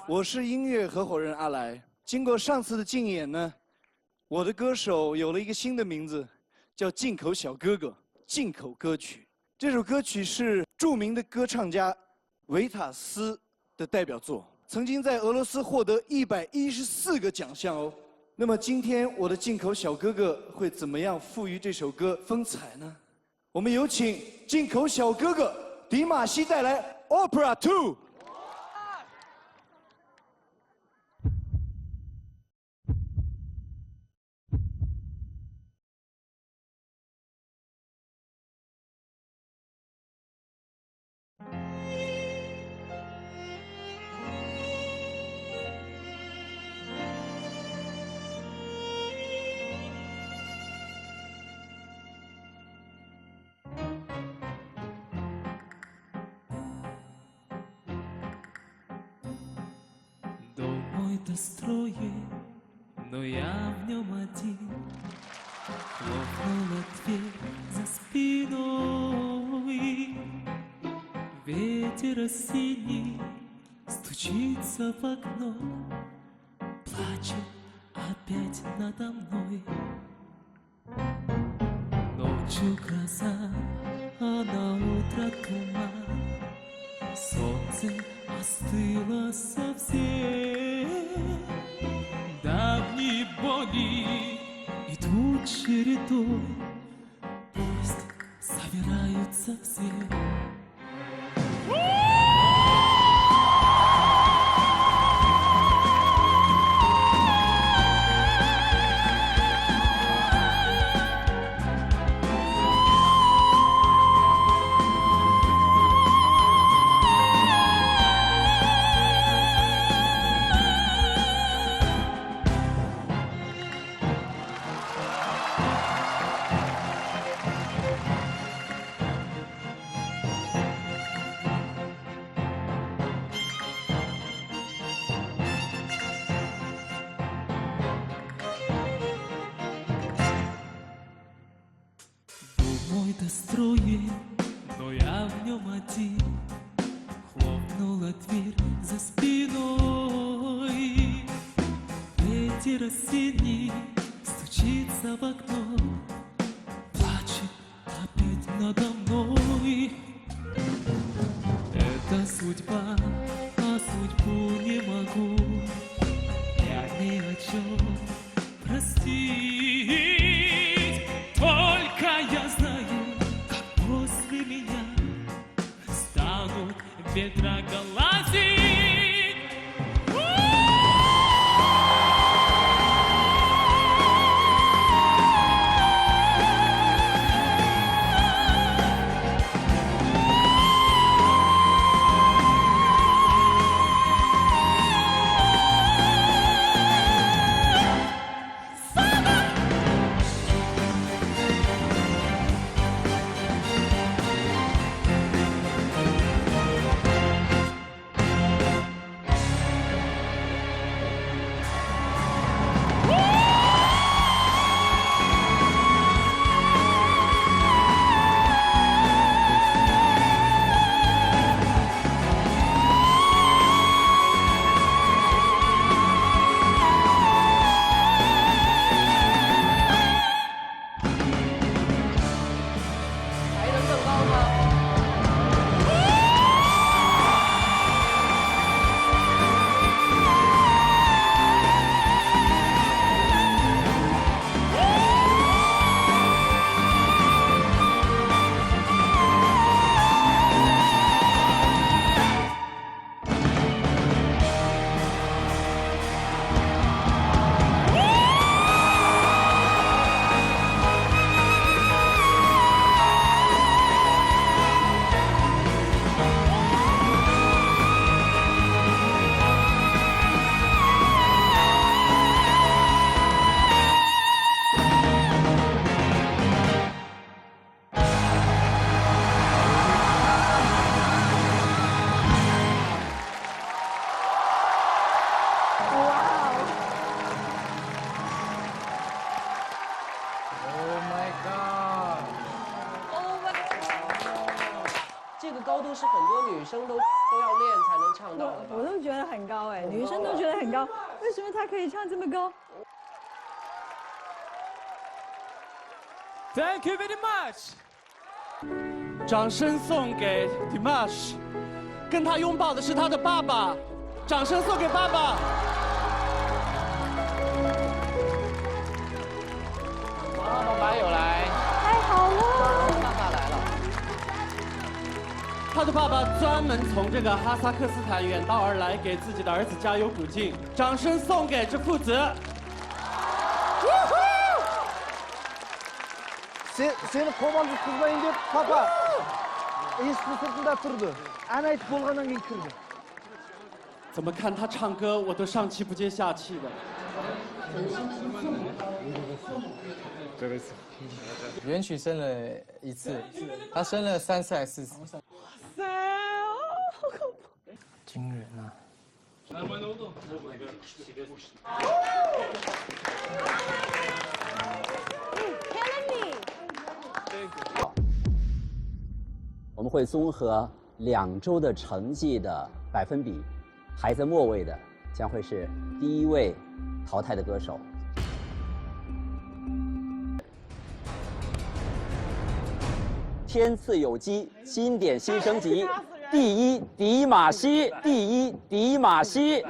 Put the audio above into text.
我是音乐合伙人阿来。经过上次的竞演呢，我的歌手有了一个新的名字，叫进口小哥哥，进口歌曲。这首歌曲是著名的歌唱家维塔斯的代表作，曾经在俄罗斯获得114个奖项哦。那么今天我的进口小哥哥会怎么样赋予这首歌风采呢？我们有请进口小哥哥迪玛希带来《Opera 2》。Дом мой достроен, но я в нем один. Хлопнула дверь за спиной. Ветер осенний стучится в окно, плачет опять надо мной. Ночью гроза, а на утро туман. Солнце остыло совсем. Давние боли идут чередой, пусть собираются все. Мой достроен, но я в нем один. Хлопнула дверь за спиной. Ветер осенний стучится в окно, плачет опять надо мной. Это судьба, а судьбу не могу я ни о чем простить. Только я знаю, как после меня станут ветроголазить.这个高度是很多女生都要练才能唱到的吧？我都觉得很高哎，女女生都觉得很高，为什么他可以唱这么高？ Thank you very much。掌声送给 Dimash， 跟他拥抱的是他的爸爸，掌声送给爸爸。爸爸有来，太好了！爸爸来了。他的爸爸专门从这个哈萨克斯坦远道而来，给自己的儿子加油鼓劲。掌声送给这父子。 Seni qo'mondib qizmayın deb papa eshikni sirtida turdi. Ana aytib bo'lgandan keyin kirdi. 怎么看他唱歌，我都上气不接下气的。元曲生了1次，他生了3次还是4次？哇塞，好恐怖！惊人啊！ 我们会综合2周的成绩的百分比，排在末位的将会是第1位淘汰的歌手。天赐有机，经典新升级，第1迪玛希，第1迪玛希。